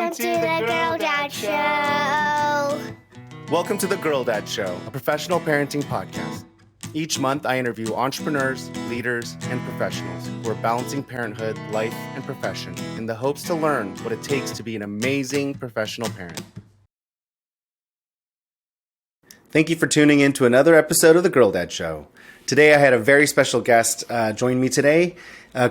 Welcome to the Girl Dad Show. Welcome to the Girl Dad Show, a professional parenting podcast. Each month, I interview entrepreneurs, leaders, and professionals who are balancing parenthood, life, and profession in the hopes to learn what it takes to be an amazing professional parent. Thank you for tuning in to another episode of the Girl Dad Show. Today, I had a very special guest join me today,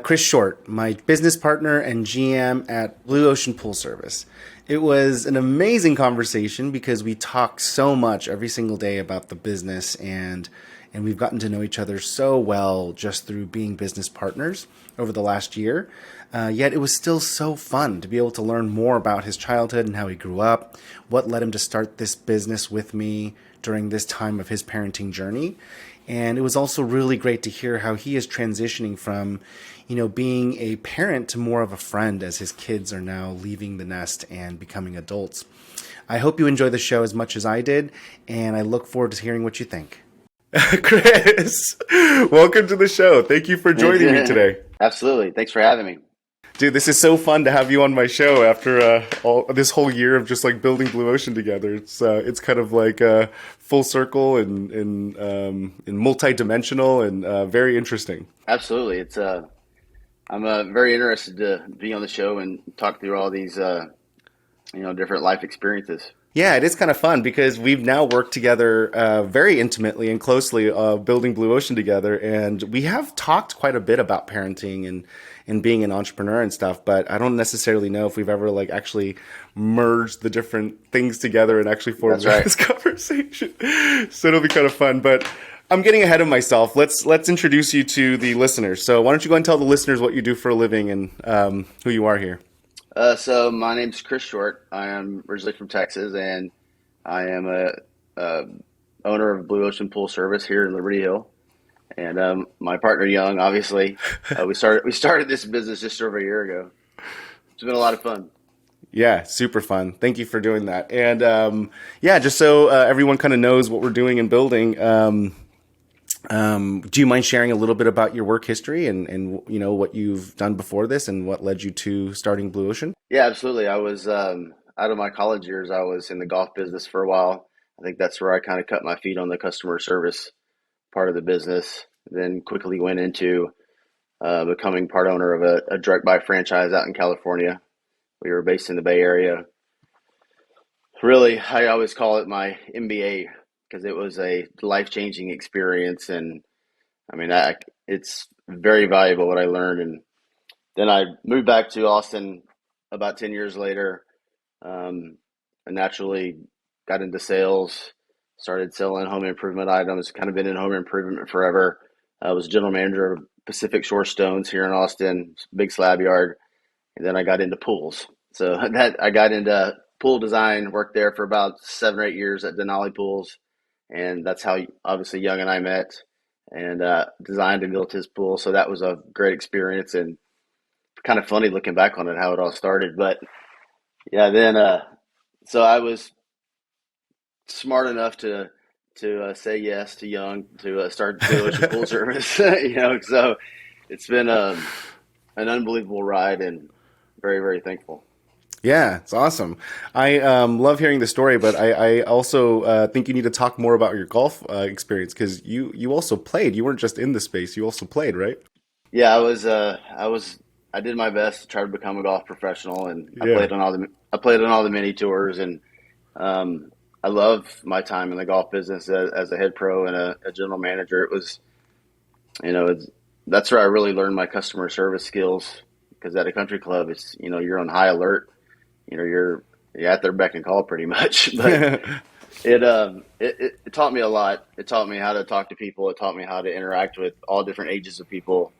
Chris Short, my business partner and GM at Blue Ocean Pool Service. It was an amazing conversation because we talk so much every single day about the business and we've gotten to know each other so well just through being business partners over the last year. Yet it was still so fun to be able to learn more about his childhood and how he grew up, what led him to start this business with me during this time of his parenting journey. And it was also really great to hear how he is transitioning from, being a parent to more of a friend as his kids are now leaving the nest and becoming adults. I hope you enjoy the show as much as I did, and I look forward to hearing what you think. Chris, welcome to the show. Thank you for joining me today. Absolutely. Thanks for having me. Dude, this is so fun to have you on my show after this whole year of just like building Blue Ocean together. It's kind of like full circle and multi-dimensional and very interesting. Absolutely. It's I'm very interested to be on the show and talk through all these different life experiences. Yeah, it is kind of fun because we've now worked together very intimately and closely building Blue Ocean together, and we have talked quite a bit about parenting and being an entrepreneur and stuff, but I don't necessarily know if we've ever actually merged the different things together and actually formed this conversation. So it'll be kind of fun, but I'm getting ahead of myself. Let's introduce you to the listeners. So why don't you go and tell the listeners what you do for a living and who you are here. So my name's Chris Short. I am originally from Texas, and I am a owner of Blue Ocean Pool Service here in Liberty Hill. And my partner Young, obviously, we started this business just over a year ago. It's been a lot of fun. Yeah, super fun. Thank you for doing that. And just so everyone kind of knows what we're doing and building. Do you mind sharing a little bit about your work history and what you've done before this and what led you to starting Blue Ocean? Yeah, absolutely. I was out of my college years. I was in the golf business for a while. I think that's where I kind of cut my feet on the customer service part of the business. Then quickly went into becoming part owner of a direct buy franchise out in California. We were based in the Bay Area. Really, I always call it my MBA because it was a life-changing experience, and I mean, it's very valuable what I learned. And then I moved back to Austin about 10 years later. I naturally got into sales, started selling home improvement items, kind of been in home improvement forever. I was general manager of Pacific Shore Stones here in Austin, big slab yard. And then I got into pools. So I got into pool design, worked there for about 7 or 8 years at Denali Pools. And that's how obviously Young and I met and designed and built his pool. So that was a great experience and kind of funny looking back on it, how it all started. But yeah, then so I was smart enough to say yes to Young to start the Blue Ocean Pool Service. So it's been an unbelievable ride and very, very thankful. Yeah, it's awesome. I love hearing the story, but I also think you need to talk more about your golf experience because you also played. You weren't just in the space; you also played, right? Yeah, I did my best to try to become a golf professional, and I played on all the mini tours, and I love my time in the golf business as a head pro and a general manager. It was, that's where I really learned my customer service skills because at a country club, it's, you're on high alert. You're at their beck and call pretty much, but it taught me a lot. It taught me how to talk to people. It taught me how to interact with all different ages of people.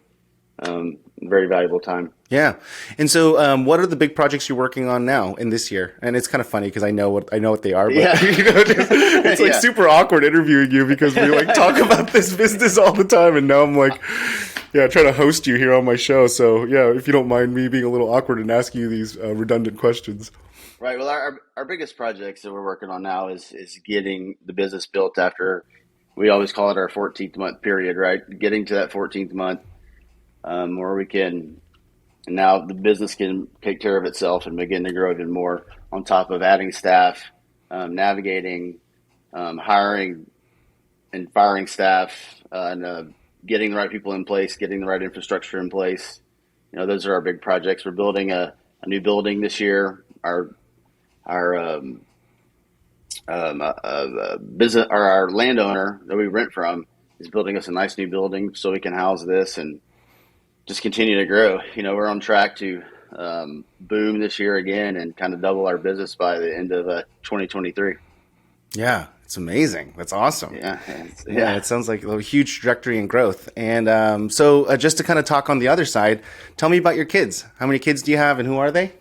Very valuable time. Yeah. And so, what are the big projects you're working on now in this year? And it's kind of funny because I know what they are, but it's super awkward interviewing you because we talk about this business all the time. And now I'm trying to host you here on my show. So if you don't mind me being a little awkward and asking you these redundant questions. Right. Well, our biggest projects that we're working on now is getting the business built after, we always call it our 14th month period, right? Getting to that 14th month where we can And now the business can take care of itself and begin to grow even more on top of adding staff, navigating, hiring and firing staff, and getting the right people in place, getting the right infrastructure in place. Those are our big projects. We're building a new building this year. Our business, or our landowner that we rent from, is building us a nice new building so we can house this and just continue to grow. We're on track to boom this year again and kind of double our business by the end of 2023. Yeah, it's amazing. That's awesome. Yeah, Yeah, it sounds like a huge trajectory in growth. And so just to kind of talk on the other side, tell me about your kids. How many kids do you have and who are they?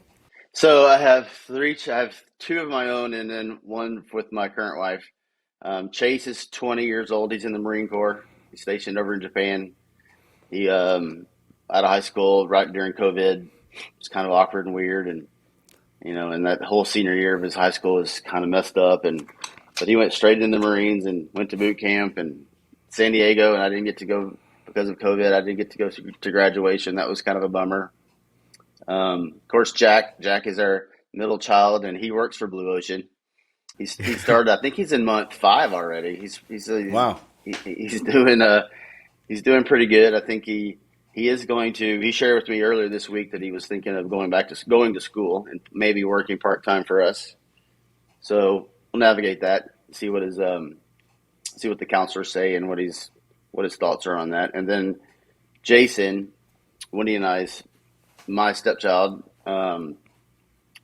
So I have three. I have two of my own, and then one with my current wife. Chase is 20 years old. He's in the Marine Corps. He's stationed over in Japan. He out of high school right during COVID. It's kind of awkward and weird, and and that whole senior year of his high school is kind of messed up. But he went straight into the Marines and went to boot camp in San Diego, and I didn't get to go because of COVID. I didn't get to go to graduation. That was kind of a bummer. Of course, Jack is our middle child, and he works for Blue Ocean. He started. I think he's in month 5 already. Wow. He's doing pretty good. I think he is going to. He shared with me earlier this week that he was thinking of going to school and maybe working part time for us. So we'll navigate that. See what the counselors say and what his thoughts are on that. And then Jason, Wendy and my stepchild.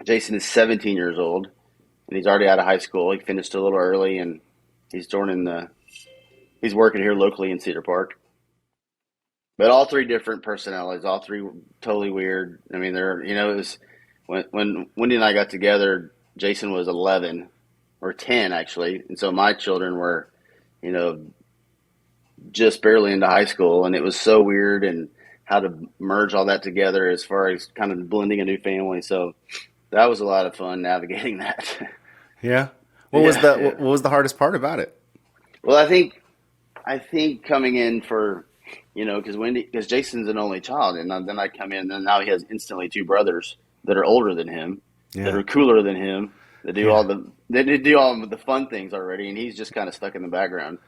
Jason is 17 years old, and he's already out of high school. He finished a little early, and he's working here locally in Cedar Park. But all three different personalities, all three totally weird. I mean, it was when Wendy and I got together, Jason was 11 or 10 actually. And so my children were, just barely into high school, and it was so weird and how to merge all that together as far as kind of blending a new family. So that was a lot of fun navigating that. Yeah. What was the hardest part about it? Well, I think coming in for, because Jason's an only child, and then I come in, and now he has instantly 2 brothers that are older than him, that are cooler than him, that do all the fun things already, and he's just kind of stuck in the background.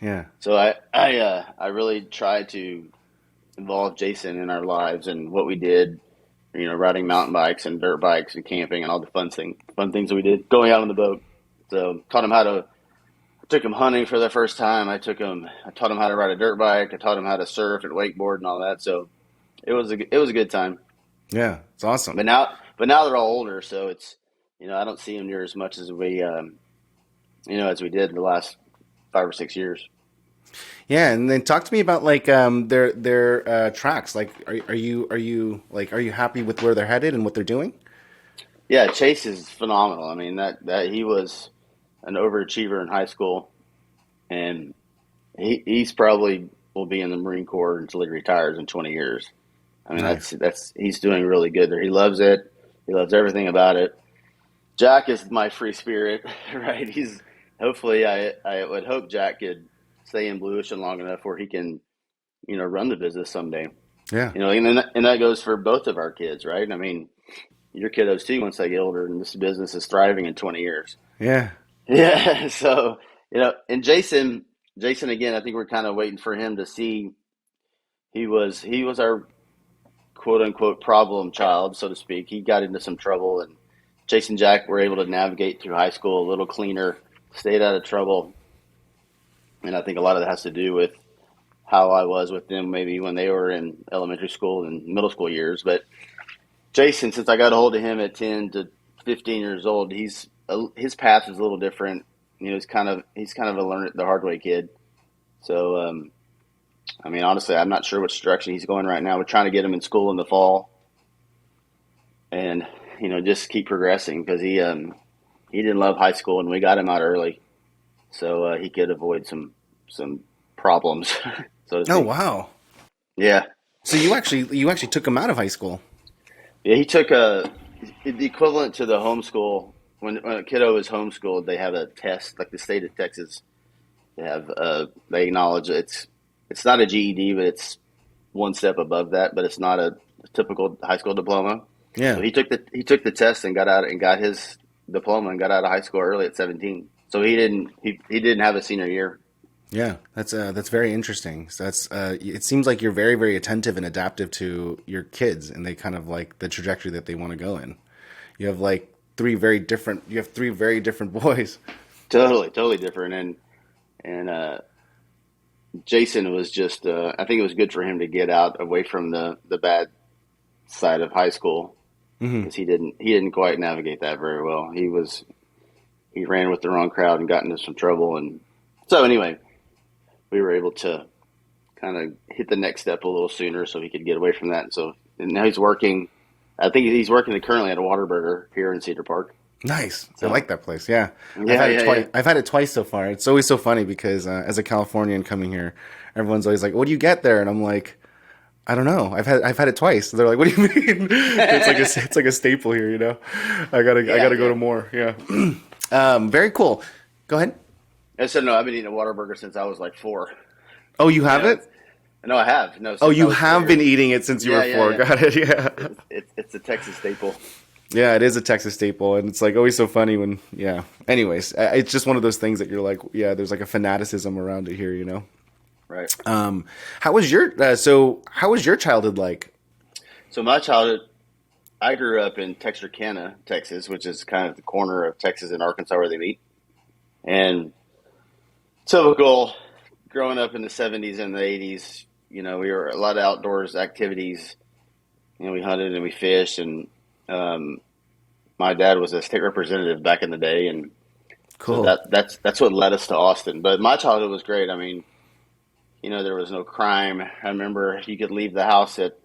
Yeah. So I really tried to involve Jason in our lives and what we did, riding mountain bikes and dirt bikes and camping and all the fun things that we did, going out on the boat. So I took him hunting for the first time. I taught him how to ride a dirt bike. I taught him how to surf and wakeboard and all that. So it was a good time. Yeah, it's awesome. But now they're all older, so it's, I don't see them near as much as we did the last 5 or 6 years. Yeah, and then talk to me about like their tracks. Like, are you happy with where they're headed and what they're doing? Yeah, Chase is phenomenal. I mean, that he was an overachiever in high school, and he's probably will be in the Marine Corps until he retires in 20 years. I mean, Nice. that's he's doing really good there. He loves it. He loves everything about it. Jack is my free spirit, right? Hopefully I would hope Jack could stay in Blue Ocean long enough where he can, run the business someday. Yeah. And that goes for both of our kids, right? I mean, your kiddos too, once they get older, and this business is thriving in 20 years. Yeah. Yeah. So, and Jason again, I think we're kind of waiting for him to see. He was our quote unquote problem child, so to speak. He got into some trouble, and Jason and Jack were able to navigate through high school a little cleaner, stayed out of trouble. And I think a lot of that has to do with how I was with them maybe when they were in elementary school and middle school years. But Jason, since I got a hold of him at 10 to 15 years old, his path is a little different. He's kind of a learn it the hard way kid. So, I mean, honestly, I'm not sure which direction he's going right now. We're trying to get him in school in the fall and, just keep progressing because he didn't love high school and we got him out early. So he could avoid some problems. So to speak. Oh, wow. Yeah. So you actually took him out of high school. Yeah, he took the equivalent to the homeschool. When a kiddo is homeschooled, they have a test, like the state of Texas. They acknowledge it's not a GED, but it's one step above that. But it's not a typical high school diploma. So Yeah. he took the test and got his diploma and got out of high school early at 17. So he didn't have a senior year. Yeah, that's very interesting. So that's it seems like you're very, very attentive and adaptive to your kids, and they kind of like the trajectory that they want to go in. You have like you have three very different boys. Totally different. And Jason was just I think it was good for him to get out away from the bad side of high school Hmm. because he didn't quite navigate that very well. He ran with the wrong crowd and got into some trouble. And so anyway, we were able to kind of hit the next step a little sooner so he could get away from that. And now he's working. I think he's working currently at a Whataburger here in Cedar Park. Nice. I So like that place. Yeah. I've yeah, had it yeah, twice. yeah. I've had it twice so far. It's always so funny because as a Californian coming here, everyone's always like, "What do you get there?" And I'm like, "I don't know. I've had it twice." They're like, "What do you mean?" It's like a staple here, you know. I Yeah, gotta go yeah. to more. Yeah. Very cool. Go ahead. I said no. I've been eating a Whataburger since I was like 4. Oh, you have Yeah, it? no, I have no Oh, since I you was have 4 years. been eating it since you Yeah, were yeah, four. yeah. Got it. Yeah. It's a Texas staple. Yeah, it is a Texas staple, and it's like always so funny when, yeah. Anyways, it's just one of those things that you're like, yeah, there's like a fanaticism around it here, you know. Right. How was how was your childhood like? So my childhood, I grew up in Texarkana, Texas, which is kind of the corner of Texas and Arkansas where they meet. And typical growing up in the 70s and the 80s, we were a lot of outdoors activities. We hunted and we fished, and um, my dad was a state representative back in the day, and so Cool. that's what led us to Austin. But my childhood was great. I mean, there was no crime. I remember you could leave the house at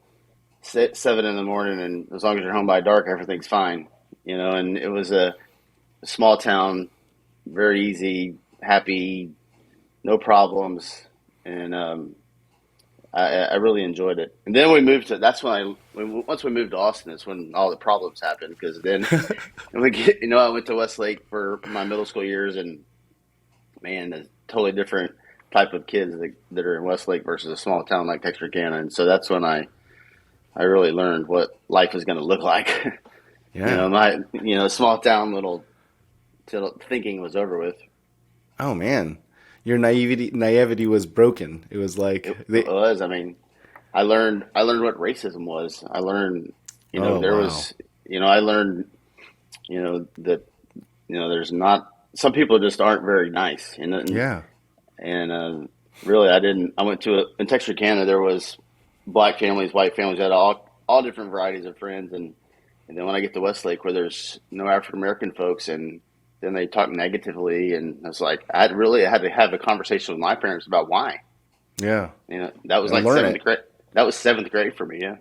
7 in the morning, and as long as you're home by dark, everything's fine. And it was a small town, very easy, happy, no problems, and I really enjoyed it. And then we moved to that's once we moved to Austin, it's when all the problems happened because then I went to Westlake for my middle school years, and man, a totally different type of kids that are in Westlake versus a small town like Texarkana, and so that's when I really learned what life is going to look like. Yeah. My small town little till thinking was over with. Oh man, your naivety was broken. It was like It was. I mean, I learned what racism was. I learned, oh there wow, was, I learned, that there's not some people just aren't very nice, yeah, and really I didn't. I went in Texarkana. There was black families, white families, had all different varieties of friends, and then when I get to Westlake, where there's no African American folks, and then they talk negatively, and I was like, I had to have a conversation with my parents about why. yeah. That was And like learn seventh it. grade. That was seventh grade for me. Yeah,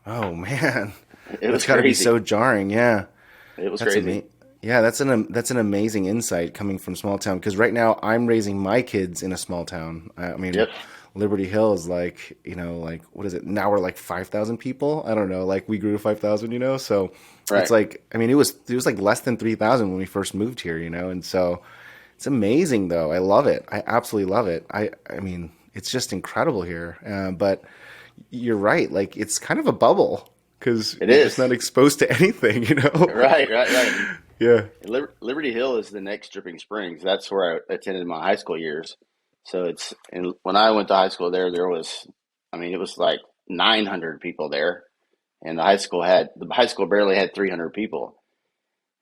Oh man, it that's was got to be crazy. so jarring. Yeah. It was That's crazy. amazing. Yeah, that's an amazing insight coming from small town because right now I'm raising my kids in a small town. I mean, Yep. Liberty Hill is like, like what is it? Now we're like 5,000 people. I don't know, like we grew to 5,000, So it's Right. like I mean, it was like less than 3,000 when we first moved here, and so it's amazing though. I love it. I absolutely love it. I mean, it's just incredible here. But you're right, like it's kind of a bubble because It you're just is. not exposed to anything. Right. Yeah. Liberty Hill is the next Dripping Springs. That's where I attended my high school years. So and when I went to high school there was, I mean, it was like 900 people there, and the high school barely had 300 people,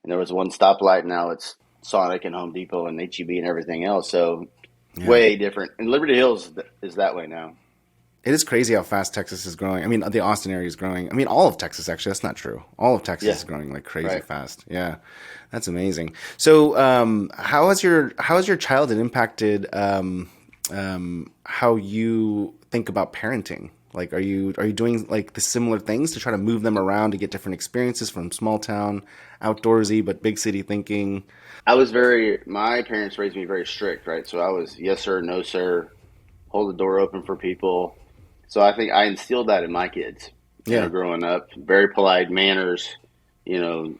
and there was one stoplight. Now it's Sonic and Home Depot and HEB and everything else. So Yeah. way different. And Liberty Hills is that way now. It is crazy how fast Texas is growing. I mean, the Austin area is growing. I mean, all of Texas, actually. That's not true. All of Texas Yeah. is growing like crazy Right. fast. Yeah. That's amazing. So, how has your childhood impacted how you think about parenting? Like, are you doing like the similar things to try to move them around to get different experiences from small town, outdoorsy, but big city thinking? My parents raised me very strict, right? So I was yes sir, no sir, hold the door open for people. So I think I instilled that in my kids, Yeah. growing up, very polite manners, you know,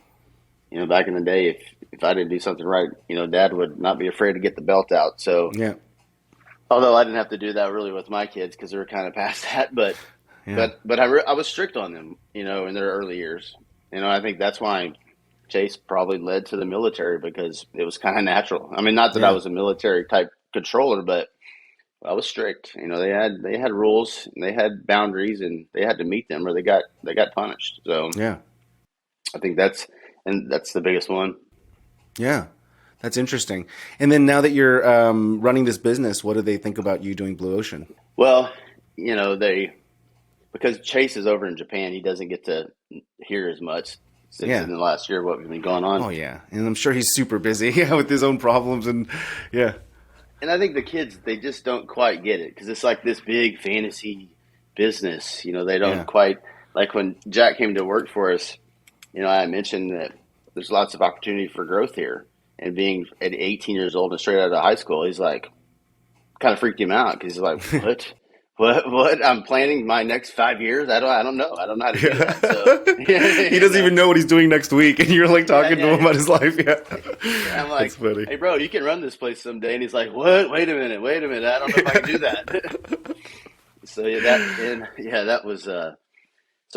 back in the day, if I didn't do something right, dad would not be afraid to get the belt out. So Yeah. although I didn't have to do that really with my kids because they were kind of past that, but Yeah. But I was strict on them, in their early years. I think that's why Chase probably led to the military because it was kind of natural. I mean, not that I Yeah. was a military type controller, but I was strict. They had rules and they had boundaries and they had to meet them or they got punished. So Yeah. I think that's the biggest one. Yeah. That's interesting. And then now that you're running this business, what do they think about you doing Blue Ocean? Well, they because Chase is over in Japan, he doesn't get to hear as much since Yeah. in the last year what's been going on. Oh yeah. And I'm sure he's super busy yeah, with his own problems and yeah. And I think the kids they just don't quite get it because it's like this big fantasy business. They don't Yeah. quite like when Jack came to work for us. I mentioned that there's lots of opportunity for growth here. And being at 18 years old and straight out of high school, he's like, kind of freaked him out because he's like, what? What? I'm planning my next 5 years. I don't know. I don't know how to do that. So He doesn't even know what he's doing next week, and you're like talking to him about his life. Yeah, I'm like, that's funny. hey, bro, you can run this place someday. And he's like, what? Wait a minute. I don't know if I can do that. So that was. So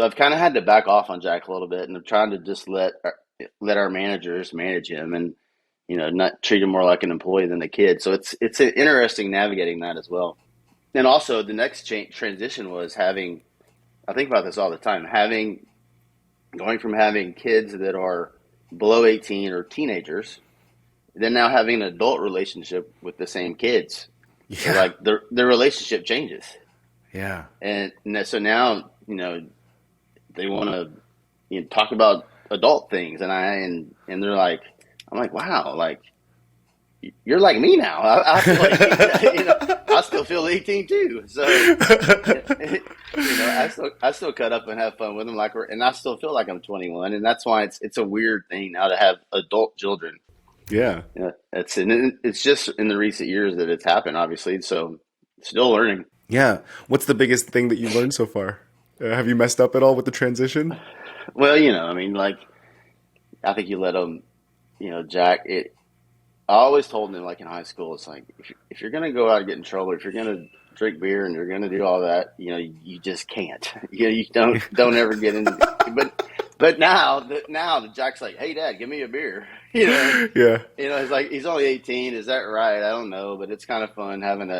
I've kind of had to back off on Jack a little bit, and I'm trying to just let our managers manage him, and not treat him more like an employee than a kid. So it's interesting navigating that as well. And also the next transition was having, I think about this all the time, going from having kids that are below 18 or teenagers, then now having an adult relationship with the same kids. So Yeah, like their relationship changes. yeah, And so now, they want to talk about adult things. And they're like, I'm like, wow, like, you're like me now. I feel like, I still feel 18 too. So, I still cut up and have fun with them, and I still feel like I'm 21, and that's why it's a weird thing now to have adult children. yeah, It's just in the recent years that it's happened, obviously. So, still learning. yeah. What's the biggest thing that you've learned so far? Have you messed up at all with the transition? Well, I mean, like, I think you let them, Jack. I always told them, like in high school, it's like if you're gonna go out and get in trouble, if you're gonna drink beer and you're gonna do all that, you just can't. You don't ever get into. But now the Jack's like, hey, Dad, give me a beer. Yeah, It's like he's only 18. Is that right? I don't know, but it's kind of fun having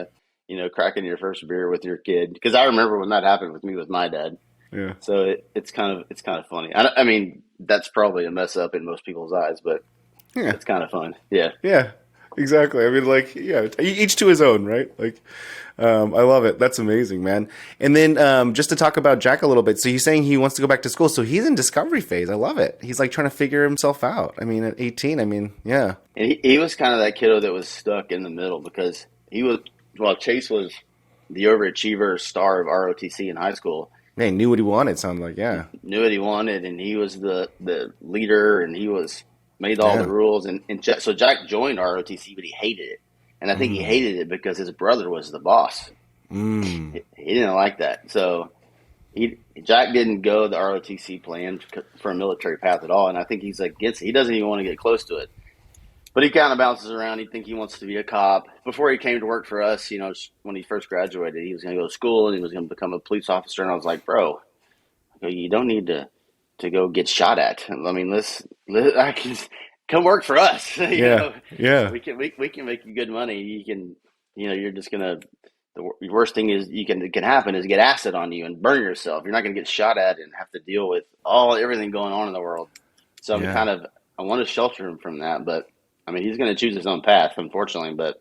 cracking your first beer with your kid. Because I remember when that happened with me with my dad. yeah, So it's kind of funny. I mean, that's probably a mess up in most people's eyes, but yeah, it's kind of fun. Yeah. yeah. Exactly. I mean, like, yeah, each to his own, right? Like, I love it. That's amazing, man. And then just to talk about Jack a little bit. So he's saying he wants to go back to school. So he's in discovery phase. I love it. He's like trying to figure himself out. I mean, at 18, I mean, yeah. And he was kind of that kiddo that was stuck in the middle because Chase was the overachiever star of ROTC in high school. Man, he knew what he wanted, sounded like, yeah. Knew what he wanted, and he was the leader, and he made all the rules. And so Jack joined ROTC, but he hated it. And I think he hated it because his brother was the boss. He didn't like that. So Jack didn't go the ROTC plan for a military path at all. And I think he's against it. He doesn't even want to get close to it. But he kind of bounces around. He think he wants to be a cop. Before he came to work for us, when he first graduated, he was going to go to school and he was going to become a police officer. And I was like, bro, you don't need to go get shot at. I mean, I can come work for us. Yeah, yeah. We can make you good money. You can, you're just gonna. The worst thing can happen is get acid on you and burn yourself. You're not gonna get shot at and have to deal with everything going on in the world. So I want to shelter him from that, but I mean, he's gonna choose his own path, unfortunately. But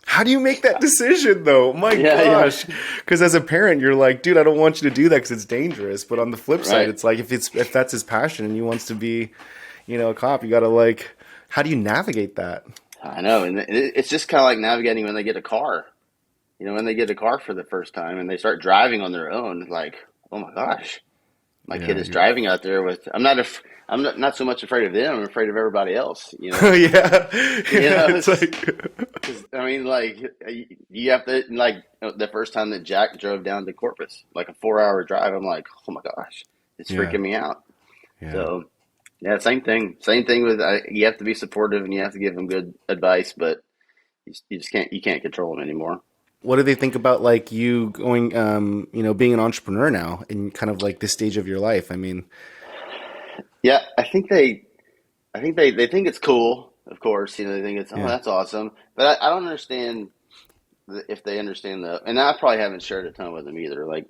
How do you make that decision, though? My gosh. Because as a parent, you're like, dude, I don't want you to do that because it's dangerous. But on the flip side, it's like if that's his passion and he wants to be, a cop, you got to how do you navigate that? I know, and it's just kind of like navigating when they get a car. When they get a car for the first time and they start driving on their own, like, oh my gosh, my kid is driving out there with. I'm not so much afraid of them. I'm afraid of everybody else. Yeah. It's I mean, you have to the first time that Jack drove down to Corpus, like a 4-hour drive. I'm like, oh my gosh, it's freaking me out. Yeah. So, yeah, same thing. Same thing with you have to be supportive and you have to give them good advice, but you just can't control them anymore. what do they think about like you going, being an entrepreneur now in kind of like this stage of your life? I mean, Yeah, I think they think it's cool. Of course, they think it's, oh, yeah, that's awesome. But I don't understand if they understand and I probably haven't shared a ton with them either. Like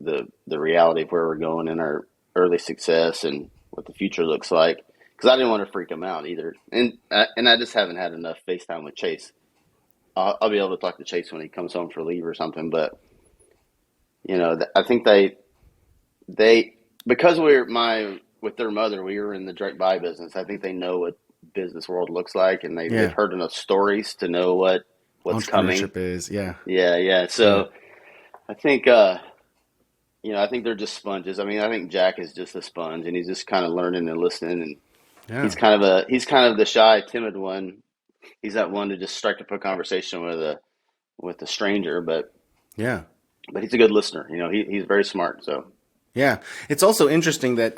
the reality of where we're going in our early success and what the future looks like. Because I didn't want to freak them out either, and I just haven't had enough FaceTime with Chase. I'll be able to talk to Chase when he comes home for leave or something. But I think they because with their mother, we were in the direct buy business. I think they know what business world looks like, and they've yeah. heard enough stories to know what's coming. Entrepreneurship is, yeah, Yeah, yeah. yeah, So I think I think they're just sponges. I mean, I think Jack is just a sponge, and he's just kind of learning and listening. And yeah, he's kind of the shy, timid one. He's that one to just strike up a conversation with a stranger, yeah. but he's a good listener. He's very smart. So Yeah, it's also interesting that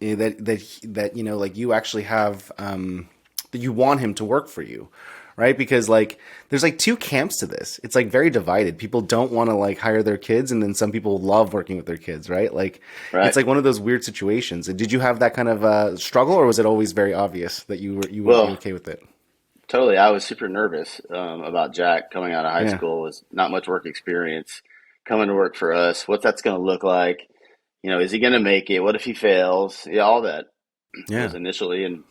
like you actually have that you want him to work for you, right? Because like there's like two camps to this. It's like very divided. People don't want to like hire their kids, and then some people love working with their kids, right? Like right. it's like one of those weird situations. Did you have that kind of struggle, or was it always very obvious that you would be Well, okay with it? totally. I was super nervous about Jack coming out of high Yeah, school. Was not much work experience coming to work for us. What that's going to look like? Is he going to make it? What if he fails? Yeah, all that yeah, was initially, and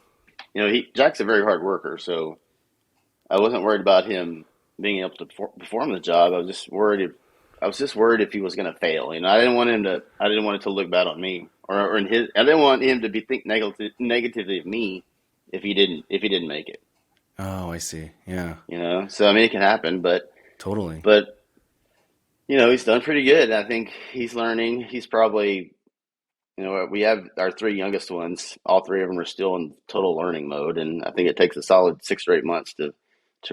Jack's a very hard worker, so I wasn't worried about him being able to perform the job. I was just worried if he was going to fail. I didn't want him to. I didn't want it to look bad on me, or in his. I didn't want him to be think negatively of me if he didn't make it. oh, I see. Yeah, So I mean, it can happen, but totally. but he's done pretty good. I think he's learning. He's probably we have our three youngest ones. All three of them are still in total learning mode, and I think it takes a solid 6 or 8 months to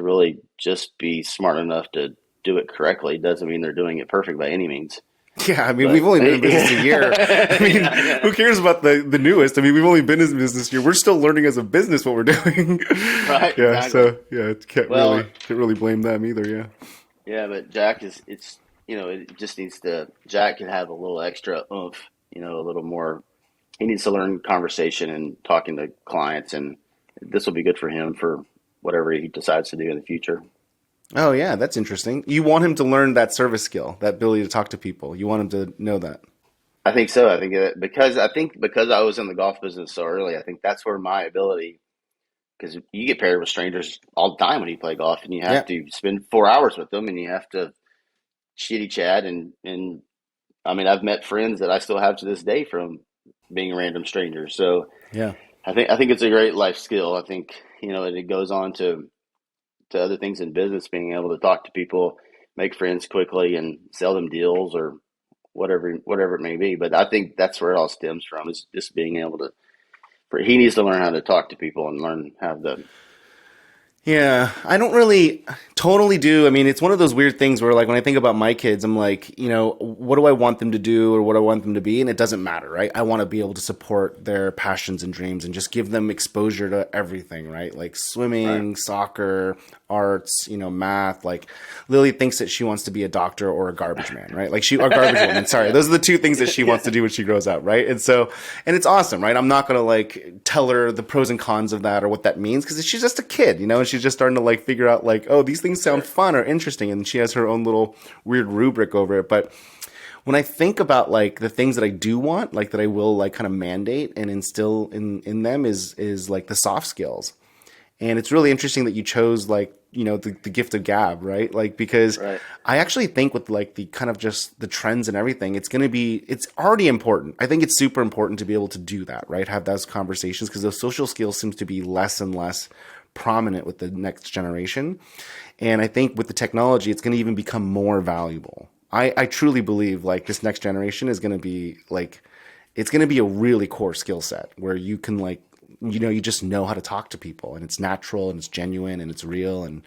really just be smart enough to do it correctly. Doesn't mean they're doing it perfect by any means, Yeah, I mean, we've but only been in business a year. I mean, yeah, who cares about the newest? I mean, we've only been in business a year. We're still learning as a business what we're doing. right, Yeah, exactly. so yeah, it Well, can't really blame them either. Yeah, yeah, but Jack is it's it just needs to. Jack can have a little extra oomph, a little more. He needs to learn conversation and talking to clients, and this will be good for him for whatever he decides to do in the future. oh yeah, that's interesting. You want him to learn that service skill, that ability to talk to people. You want him to know that. I think so. I think because I was in the golf business so early, I think that's where my ability because you get paired with strangers all the time when you play golf, and you have Yeah, to spend 4 hours with them, and you have to shitty chat and I mean I've met friends that I still have to this day from being random strangers. So yeah. I think it's a great life skill. I think it goes on to other things in business, being able to talk to people, make friends quickly, and sell them deals or whatever it may be. But I think that's where it all stems from is just being able to. He needs to learn how to talk to people and learn how to. Yeah, I don't really totally do. I mean, it's one of those weird things where, like, when I think about my kids, I'm like, what do I want them to do or what do I want them to be? And it doesn't matter, right? I want to be able to support their passions and dreams and just give them exposure to everything, right? Like Right. swimming, soccer, arts, math. Like, Lily thinks that she wants to be a doctor or a garbage man, right? Or garbage woman. Sorry. Yeah. Those are the two things that she wants Yeah. to do when she grows up, right? And it's awesome, right? I'm not going to like tell her the pros and cons of that or what that means because she's just a kid, and she's just starting to like figure out like, oh, these things sound Sure. fun or interesting, and she has her own little weird rubric over it. But when I think about like the things that I do want, like that I will like kind of mandate and instill in them is like the soft skills. And it's really interesting that you chose like, the gift of gab, right? Like, because Right. I actually think with like the kind of just the trends and everything, it's already important. I think it's super important to be able to do that, right? Have those conversations because those social skills seems to be less and less prominent with the next generation. And I think with the technology, it's going to even become more valuable. I truly believe like this next generation is going to be like, it's going to be a really core skill set where you can like you just know how to talk to people, and it's natural and it's genuine and it's real, and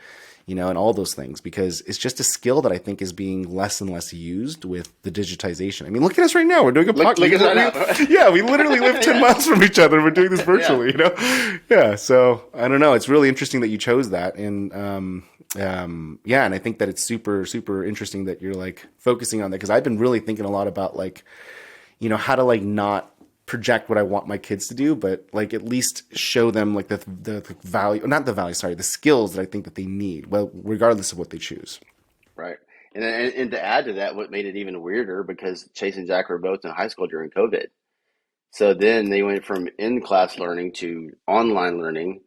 and all those things, because it's just a skill that I think is being less and less used with the digitization. I mean, look at us right now. We're doing a podcast. Look at that. Yeah, we literally live 10 miles from each other. We're doing this virtually, Yeah, so I don't know. It's really interesting that you chose that. And yeah, and I think that it's super, super interesting that you're like focusing on that, because I've been really thinking a lot about like, how to like not project what I want my kids to do, but like at least show them like the value, not the value, sorry, the skills that I think that they need, well, regardless of what they choose. Right. And to add to that, what made it even weirder, because Chase and Jack were both in high school during COVID. So then they went from in-class learning to online learning,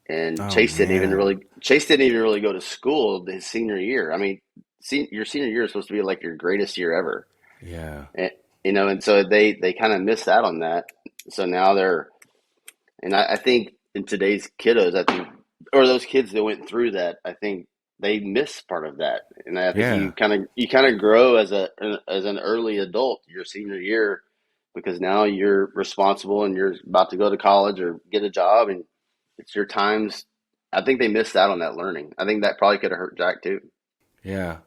and Oh Chase didn't even man. really go to school his senior year. I mean, your senior year is supposed to be like your greatest year ever. Yeah. And, and so they kind of missed out on that. So now and I think in today's kiddos, I think, or those kids that went through that, I think they miss part of that. And I think Yeah. you kind of grow as an early adult your senior year, because now you're responsible and you're about to go to college or get a job, and it's your times. I think they missed out on that learning. I think that probably could have hurt Jack too. Yeah.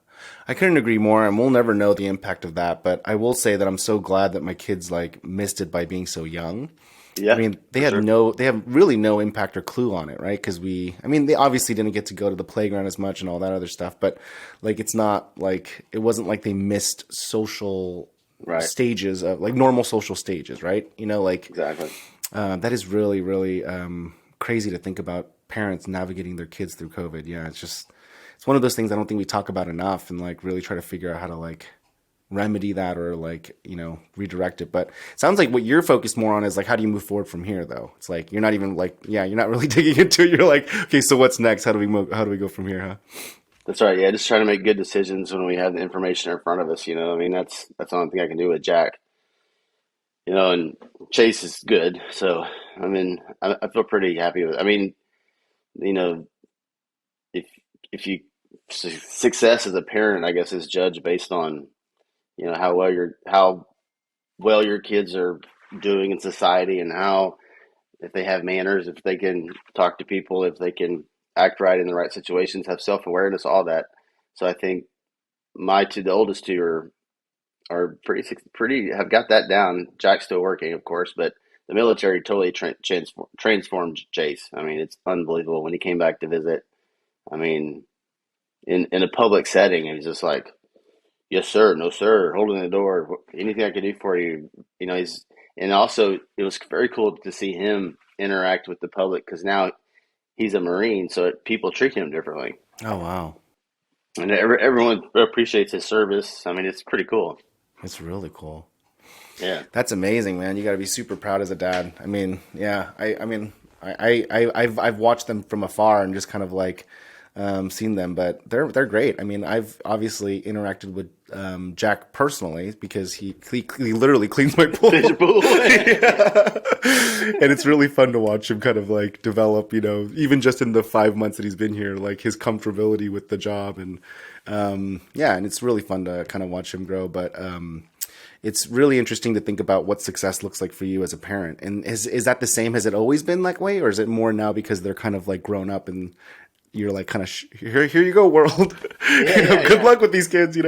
I couldn't agree more, and we'll never know the impact of that, but I will say that I'm so glad that my kids like missed it by being so young. I Yeah, mean, for sure. they have really no impact or clue on it, right? Because they obviously didn't get to go to the playground as much and all that other stuff, but like, it's not like, it wasn't like they missed social Right. stages of like normal social stages, right? Exactly. That is really, really crazy to think about parents navigating their kids through COVID. Yeah, it's one of those things I don't think we talk about enough, and like really try to figure out how to like remedy that, or like redirect it. But it sounds like what you're focused more on is like, how do you move forward from here, though? It's like you're not even like, you're not really digging into it. You're like, okay, so what's next? How do we go from here, huh? That's right. Yeah, just trying to make good decisions when we have the information in front of us. I mean, that's the only thing I can do with Jack. And Chase is good. So I mean, I feel pretty happy with. I mean, you know, if if you success as a parent, I guess, is judged based on how well your kids are doing in society, and how, if they have manners, if they can talk to people, if they can act right in the right situations, have self awareness, all that. So I think the oldest two are pretty have got that down. Jack's still working, of course, but the military totally transformed Chase. I mean, it's unbelievable when he came back to visit. I mean, in a public setting, he's just like, "Yes, sir. No, sir." Holding the door. Anything I can do for you? And also it was very cool to see him interact with the public, because now he's a Marine, so people treat him differently, Oh wow, and everyone appreciates his service. I mean, it's pretty cool. it's really cool. Yeah. That's amazing, man. You got to be super proud as a dad. I mean, yeah. I mean, I've watched them from afar and just kind of like seen them, but they're great. I mean, I've obviously interacted with Jack personally, because he literally cleans my pool. Yeah. And it's really fun to watch him kind of like develop, even just in the 5 months that he's been here, like his comfortability with the job, and yeah, and it's really fun to kind of watch him grow. But it's really interesting to think about what success looks like for you as a parent. And is that the same? Has it always been that way, or is it more now because they're kind of like grown up and you're like kind of here you go, world. Good luck with these kids.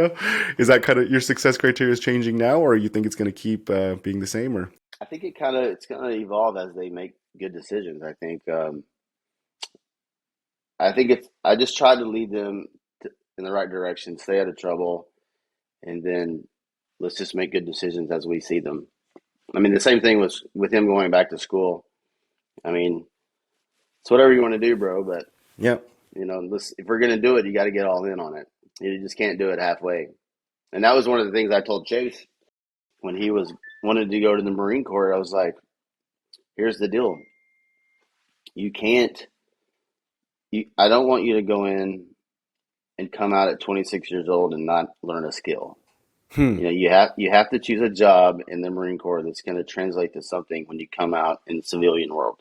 Is that kind of your success criteria is changing now, or you think it's going to keep being the same? Or I think it's gonna evolve as they make good decisions. I think I just try to lead them in the right direction, stay out of trouble, and then let's just make good decisions as we see them. I mean, the same thing was with him going back to school. I mean, it's whatever you want to do, bro. But yeah, if we're gonna do it, you got to get all in on it. You just can't do it halfway. And that was one of the things I told Chase when he wanted to go to the Marine Corps. I was like, "Here's the deal. You can't. I don't want you to go in and come out at 26 years old and not learn a skill. You have to choose a job in the Marine Corps that's going to translate to something when you come out in the civilian world.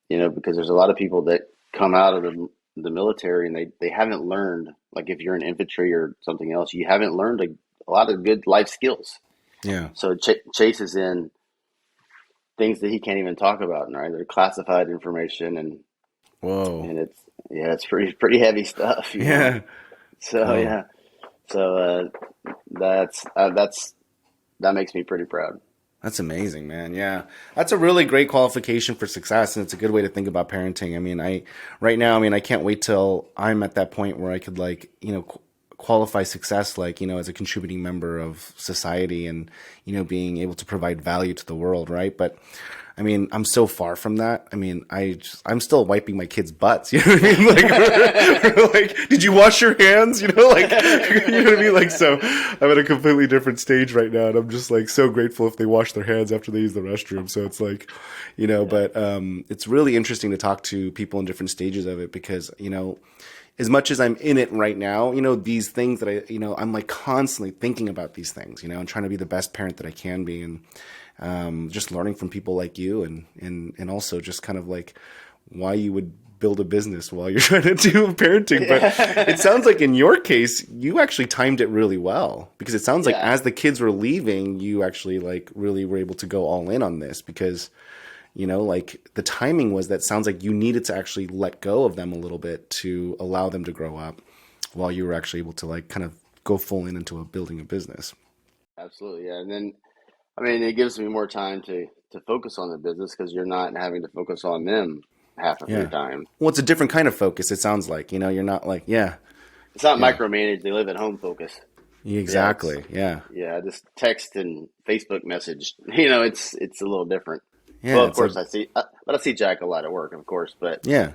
Because there's a lot of people that come out of the military and they haven't learned, like if you're in infantry or something else, you haven't learned a lot of good life skills. yeah, So Chase is in things that he can't even talk about, right? They're classified information, Whoa. and it's pretty heavy stuff, you know. Yeah. So Oh, yeah, so that makes me pretty proud. that's amazing, man. Yeah. That's a really great qualification for success, and it's a good way to think about parenting. I mean, right now, I mean, I can't wait till I'm at that point where I could like, qualify success like, as a contributing member of society and, being able to provide value to the world, right? But I mean, I'm so far from that. I mean, I'm still wiping my kids' butts. You know what I mean? Like, like, did you wash your hands? Like, you know what I mean? Like, so I'm at a completely different stage right now, and I'm just like so grateful if they wash their hands after they use the restroom. So it's like, but it's really interesting to talk to people in different stages of it because, as much as I'm in it right now, these things that I'm like constantly thinking about these things, and trying to be the best parent that I can be, and just learning from people like you and also just kind of like why you would build a business while you're trying to do parenting. But it sounds like in your case, you actually timed it really well because it sounds like as the kids were leaving, you actually like really were able to go all in on this because, like the timing was that sounds like you needed to actually let go of them a little bit to allow them to grow up while you were actually able to like kind of go full in into building a business. Absolutely, yeah. And then I mean, it gives me more time to focus on the business because you're not having to focus on them half of your Yeah. time. Well, it's a different kind of focus. It sounds like, you're not like, yeah, It's not yeah, micromanaged. They live at home focus. Yeah, it's exactly. Yeah. just text and Facebook message. It's a little different. Yeah. Well, of It's like, course but I see Jack a lot at work, of course. But yeah.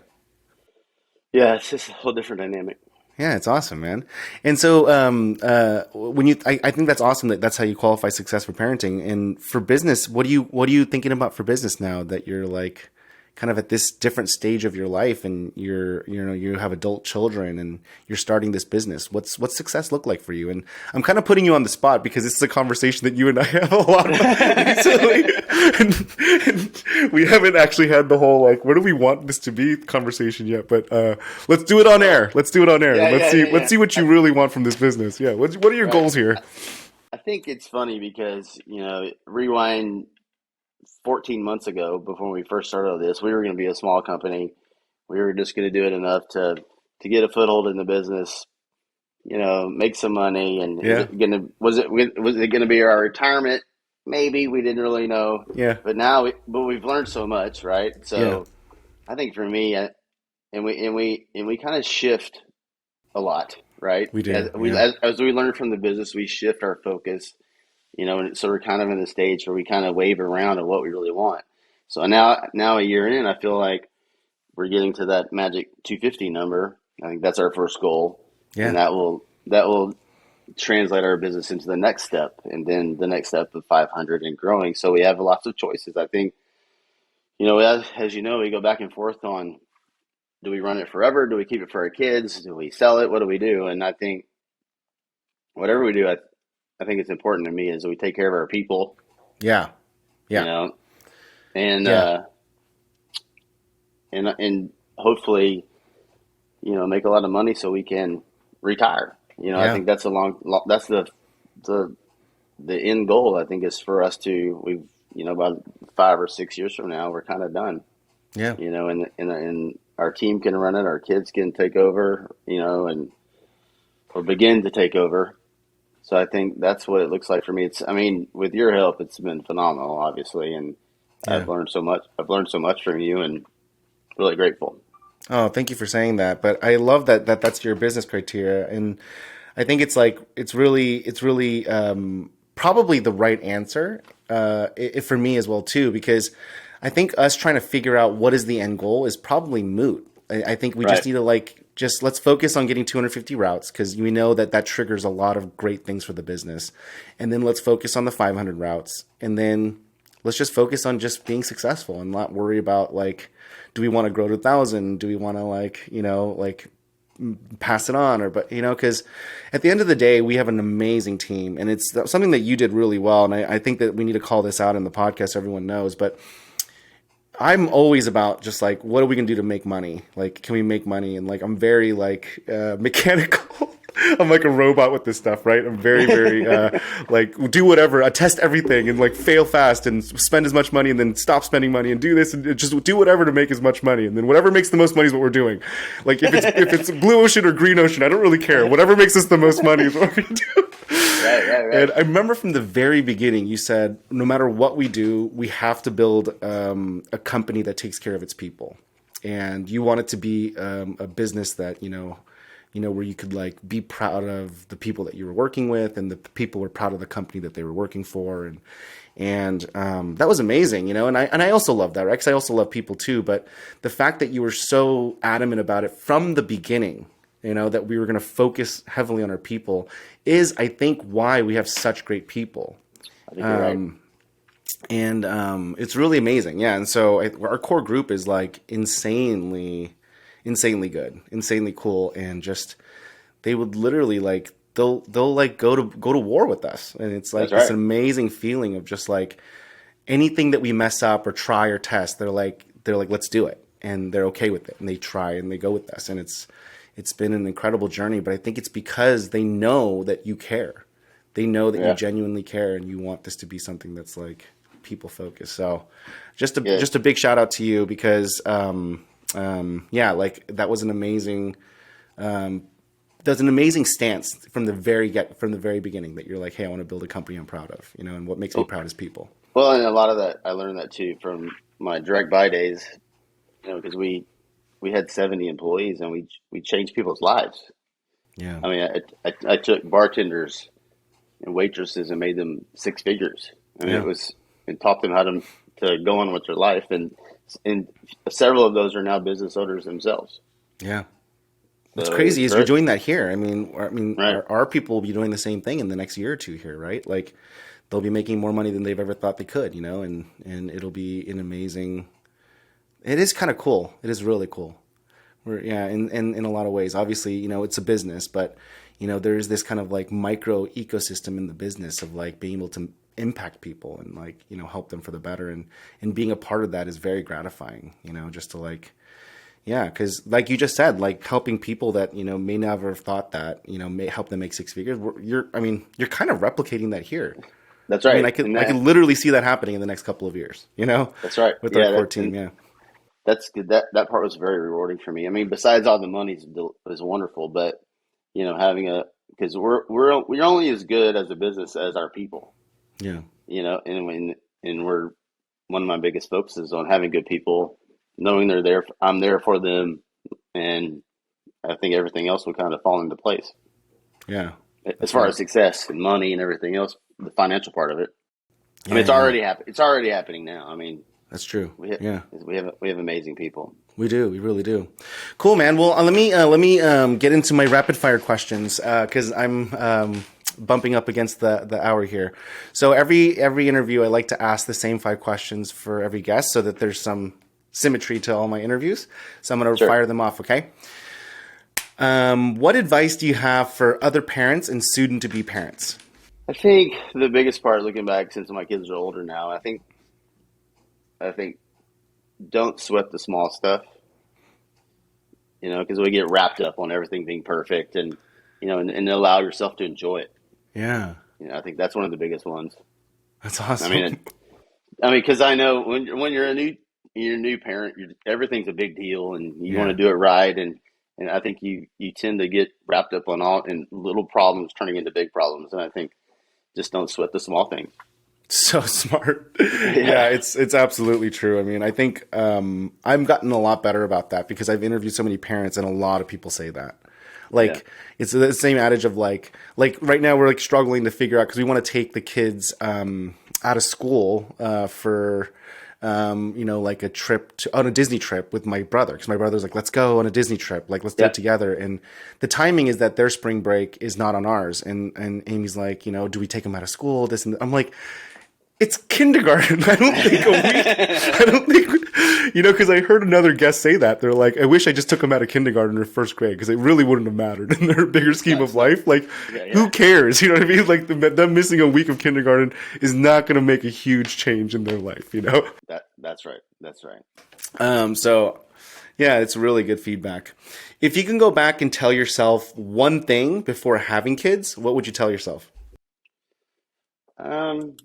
yeah, it's just a whole different dynamic. Yeah, it's awesome, man. And so, I think that's awesome that that's how you qualify success for parenting. And for business, what are you thinking about for business now that you're like kind of at this different stage of your life and you have adult children and you're starting this business? What's success look like for you? And I'm kind of putting you on the spot because this is a conversation that you and I have a lot about recently. And we haven't actually had the whole like, where do we want this to be conversation yet? But let's do it on air. Let's do it on air. Yeah, Let's see what you really want from this business. Yeah. What are your Right. goals here? I think it's funny because rewind 14 months ago, before we first started this, we were going to be a small company. We were just going to do it enough to get a foothold in the business, make some money. And Yeah. was it going to be our retirement? Maybe. We didn't really know. Yeah. But but we've learned so much, right? Yeah. So I think for me, and we kind of shift a lot, right? We As do. we Yeah. as we learn from the business, we shift our focus, and so we're kind of in the stage where we kind of wave around at what we really want. So now a year in, I feel like we're getting to that magic 250 number. I think that's our first goal, Yeah. and that will translate our business into the next step, and then the next step of 500 and growing. So we have lots of choices. I think, as you know, we go back and forth on, do we run it forever? Do we keep it for our kids? Do we sell it? What do we do? And I think whatever we do, I think it's important to me is that we take care of our people, Yeah. you Yeah. know, and Yeah. and hopefully, make a lot of money so we can retire. I Yeah. think that's that's the end goal. I think is for us to about 5 or 6 years from now, we're kind of done. Yeah. And our team can run it, our kids can take over, and or begin to take over. So I think that's what it looks like for me. I mean, with your help, it's been phenomenal, obviously, and Yeah. I've learned so much. I've learned so much from you, and really grateful. Oh, thank you for saying that. But I love that's your business criteria, and I think it's really probably the right answer for me as well too, because I think us trying to figure out what is the end goal is probably moot. I think we just Right. need to just let's focus on getting 250 routes because we know that triggers a lot of great things for the business, and then let's focus on the 500 routes, and then let's just focus on just being successful and not worry about like, do we want to grow to 1,000? Do we want to pass it on but because at the end of the day we have an amazing team, and it's something that you did really well, and I think that we need to call this out in the podcast so everyone knows. But I'm always about just like, what are we gonna do to make money? Like, can we make money? And like, I'm very like mechanical. I'm like a robot with this stuff, right? I'm very, very like do whatever, I test everything and like fail fast and spend as much money and then stop spending money and do this and just do whatever to make as much money, and then whatever makes the most money is what we're doing. Like if it's blue ocean or green ocean, I don't really care. Whatever makes us the most money is what we do. Right. And I remember from the very beginning, you said no matter what we do, we have to build a company that takes care of its people, and you want it to be a business that where you could like be proud of the people that you were working with, and the people were proud of the company that they were working for, and that was amazing, and I also love that, right? Because I also love people too, but the fact that you were so adamant about it from the beginning, that we were going to focus heavily on our people is, I think, why we have such great people. I think you're right. And it's really amazing. Yeah. And so our core group is like insanely good, insanely cool. And just, they would literally like, they'll like go to war with us. And it's like this amazing feeling of just like anything that we mess up or try or test, they're like, let's do it. And they're okay with it. And they try and they go with us. And it's been an incredible journey, but I think it's because they know that you care. They know that you genuinely care, and you want this to be something that's like people focused. So just a big shout out to you, because like that was an amazing stance from the very beginning, that you're like, hey, I want to build a company I'm proud of, and what makes me proud is people. Well, and a lot of that, I learned that too from my direct buy days, because we had 70 employees and we changed people's lives. Yeah. I mean, I took bartenders and waitresses and made them six figures. I mean, and taught them how to go on with their life. And several of those are now business owners themselves. Yeah. What's crazy is you're doing that here. I mean, our people will be doing the same thing in the next year or two here, right? Like they'll be making more money than they've ever thought they could, and it'll be an amazing. It is kind of cool. It is really cool. In a lot of ways. Obviously, it's a business, but there's this kind of like micro ecosystem in the business of like being able to impact people and like help them for the better, and being a part of that is very gratifying. Just to like, because like you just said, like helping people that may never have thought that may help them make six figures. You're kind of replicating that here. That's right. I can literally see that happening in the next couple of years. That's right. With our core team. Yeah. That's good. That part was very rewarding for me. I mean, besides all the money is wonderful, but because we're only as good as a business as our people. Yeah. And we're, one of my biggest focuses on having good people, knowing they're there. I'm there for them, and I think everything else will kind of fall into place. Yeah. As far as success and money and everything else, the financial part of it. I mean, it's already happening now. I mean. That's true. We have amazing people. We do. We really do. Cool, man. Well, let me get into my rapid fire questions, because I'm bumping up against the hour here. So every interview, I like to ask the same 5 questions for every guest, so that there's some symmetry to all my interviews. So I'm going to fire them off. Okay. What advice do you have for other parents and soon-to-be parents? I think the biggest part, looking back, since my kids are older now, I think don't sweat the small stuff, because we get wrapped up on everything being perfect, and allow yourself to enjoy it. Yeah. I think that's one of the biggest ones. That's awesome. I mean, because I know when you're a new parent, everything's a big deal, and you want to do it right, and I think you tend to get wrapped up on all and little problems turning into big problems, and I think just don't sweat the small things. So smart. Yeah, it's absolutely true. I mean, I think I've gotten a lot better about that, because I've interviewed so many parents, and a lot of people say that. It's the same adage of like right now we're like struggling to figure out, because we want to take the kids out of school for like a trip on a Disney trip with my brother, because my brother's like, let's go on a Disney trip, like let's do it together. And the timing is that their spring break is not on ours, and Amy's like, do we take them out of school? This and that. I'm like, it's kindergarten. I don't think a week. I don't think, because I heard another guest say that. They're like, I wish I just took them out of kindergarten or first grade, because it really wouldn't have mattered in their bigger scheme of life. Like, who cares? You know what I mean? Like, them missing a week of kindergarten is not going to make a huge change in their life, That's right. That's right. So yeah, it's really good feedback. If you can go back and tell yourself one thing before having kids, what would you tell yourself? Um,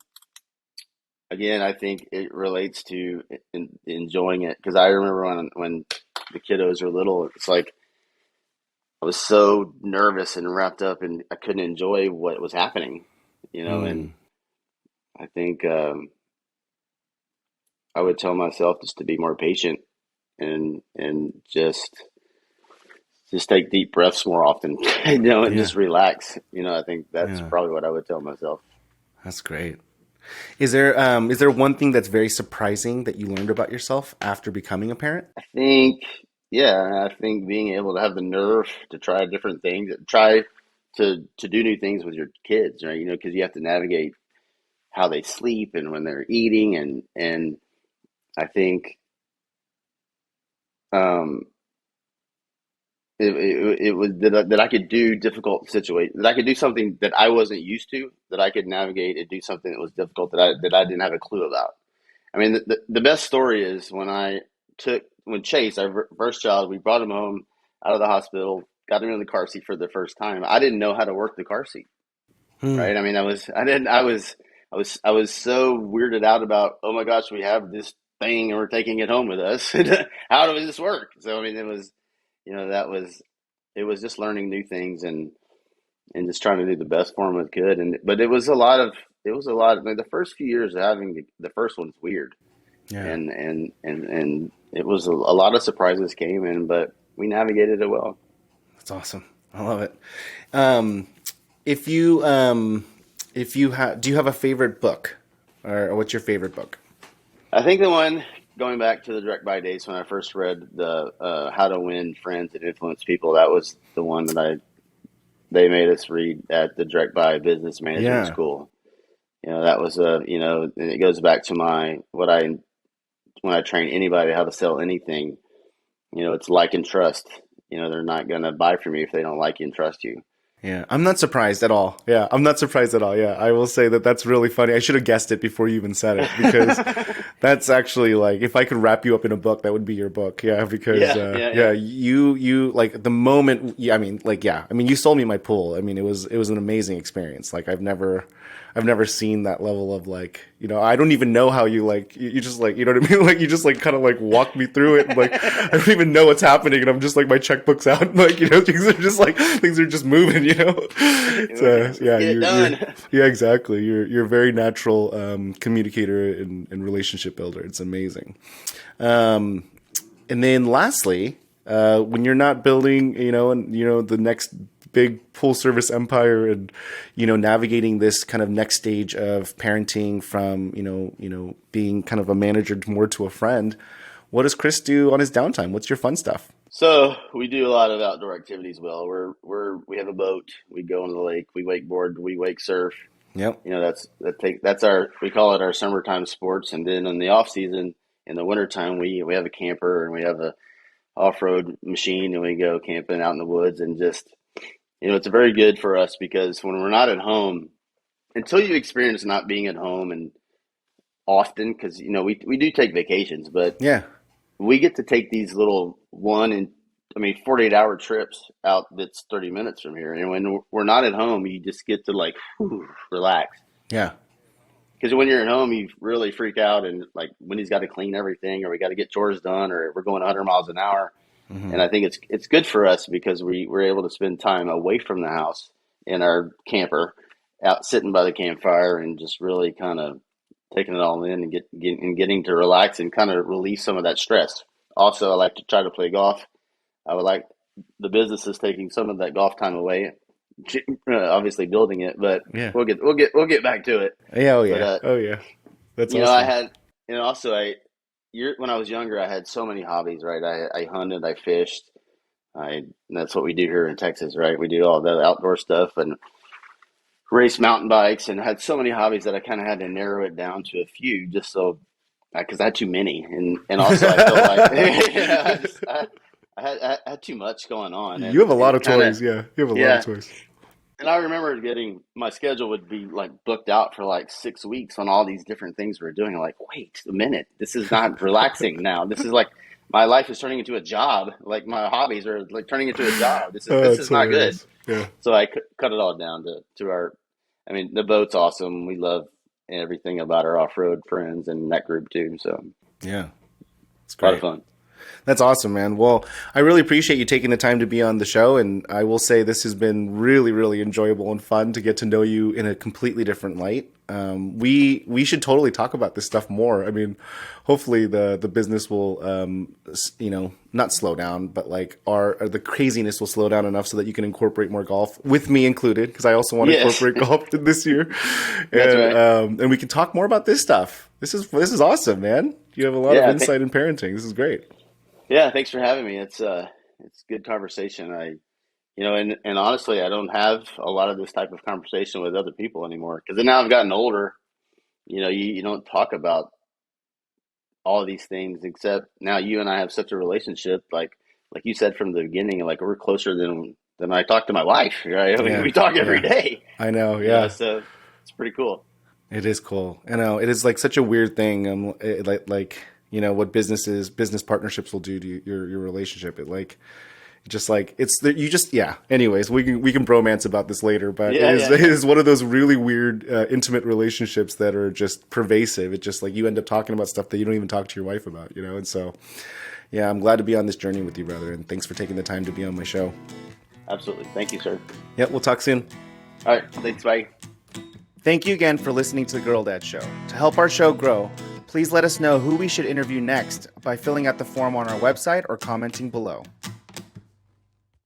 Again, I think it relates to enjoying it because I remember when the kiddos were little, it's like I was so nervous and wrapped up, and I couldn't enjoy what was happening, And Mm, I think I would tell myself just to be more patient and just take deep breaths more often, and yeah, just relax. I think that's yeah, probably what I would tell myself. that's great. Is there one thing that's very surprising that you learned about yourself after becoming a parent? I think, yeah, I think being able to have the nerve to try different things, try to do new things with your kids, right? Because you have to navigate how they sleep and when they're eating, and I think um, it was that I could do difficult situations, that I could do something that I wasn't used to, that I could navigate and do something that was difficult that I didn't have a clue about. I mean, the best story is when Chase, our first child, we brought him home out of the hospital, got him in the car seat for the first time. I didn't know how to work the car seat, Hmm. right? I mean, I was so weirded out about, oh my gosh, we have this thing and we're taking it home with us. How does this work? So, I mean, it was just learning new things and just trying to do the best for him as could. But it was a lot. I mean, the first few years of having the first one's weird Yeah, and it was a lot of surprises came in, but we navigated it well. that's awesome. I love it. Um, if you do you have a favorite book, or what's your favorite book? I think the one going back to the direct buy days when I first read the How to Win Friends and Influence People, that was the one that I they made us read at the direct buy business management Yeah, school. That was and it goes back to my what I when I train anybody how to sell anything. It's like and trust. They're not going to buy from you if they don't like you and trust you. yeah. I'm not surprised at all. Yeah, I'm not surprised at all. Yeah, I will say that that's really funny. I should have guessed it before you even said it, because that's actually like, if I could wrap you up in a book, that would be your book. Yeah, because Yeah, yeah, yeah, yeah. you like the moment. Yeah, I mean, like, yeah, I mean, you sold me my pool. I mean, it was an amazing experience. Like, I've never seen that level of, like, I don't even know how you, like, you just, like, you know what I mean? Like, you just, like, kind of, like, walk me through it. And, like, I don't even know what's happening. And I'm just, like, my checkbook's out. Like, things are just moving, So, Let's yeah, get it you're, done. yeah, exactly. You're a very natural, communicator and relationship builder. It's amazing. Um, and then lastly, when you're not building, the next big full service empire, and, navigating this kind of next stage of parenting from, being kind of a manager more to a friend, what does Chris do on his downtime? What's your fun stuff? So we do a lot of outdoor activities. Well, we have a boat. We go on the lake. We wakeboard. We wake surf. Yep. That's our we call it our summertime sports. And then in the off season, in the wintertime, we have a camper and we have a off road machine and we go camping out in the woods and just it's very good for us because when we're not at home, until you experience not being at home and often, because we do take vacations, but Yeah. we get to take these little 48-hour trips out that's 30 minutes from here. And when we're not at home, you just get to, like, relax. Yeah. Because when you're at home, you really freak out and, like, when he's got to clean everything or we got to get chores done or we're going 100 miles an hour. Hmm. And I think it's good for us because we're able to spend time away from the house in our camper, out sitting by the campfire and just really kind of taking it all in and getting to relax and kind of release some of that stress. Also, I like to try to play golf. I would like the business is taking some of that golf time away, obviously building it, but Yeah. we'll get back to it. Yeah. Oh But yeah. Oh yeah. That's I awesome. had also when I was younger, I had so many hobbies. Right, I hunted, I fished. That's what we do here in Texas, right? We do all the outdoor stuff and race mountain bikes, and I had so many hobbies that I kind of had to narrow it down to a few, just so because I had too many, and also I felt like I had too much going on, You have a and lot it of kind of toys. Yeah. You have a lot of yeah, toys. And I remember getting my schedule would be like booked out for like 6 weeks on all these different things we are doing. I'm like, wait a minute, this is not relaxing now. This is like my life is turning into a job. Like my hobbies are like turning into a job. This It's is not good. hilarious. Yeah. So I cut it all down to our. I mean, the boat's awesome. We love everything about our off road friends and that group too. So Yeah. It's a lot of great. fun. That's awesome, man. Well, I really appreciate you taking the time to be on the show, and I will say this has been really, really enjoyable and fun to get to know you in a completely different light. We should totally talk about this stuff more. I mean, hopefully the business will, not slow down, but like the craziness will slow down enough so that you can incorporate more golf with me included, because I also want to Yes. incorporate golf this year. That's And, right. and we can talk more about this stuff. This is awesome, man. You have a lot of Yeah, insight in parenting. This is great. yeah. Thanks for having me. It's good conversation. And honestly, I don't have a lot of this type of conversation with other people anymore because now I've gotten older. You don't talk about all of these things except now you and I have such a relationship. Like you said from the beginning, like we're closer than I talk to my wife. Right? I mean, Yeah, we talk every yeah. day. I know, yeah. So it's pretty cool. It is cool. I know it is like such a weird thing. What business partnerships will do to your relationship. Anyways, we can bromance about this later, but Yeah, it yeah. is one of those really weird intimate relationships that are just pervasive. It's just like you end up talking about stuff that you don't even talk to your wife about, And so, yeah, I'm glad to be on this journey with you, brother, and thanks for taking the time to be on my show. Absolutely. Thank you, sir. Yeah, we'll talk soon. All right. Thanks. Bye. Thank you again for listening to the Girl Dad Show. To help our show grow, please let us know who we should interview next by filling out the form on our website or commenting below.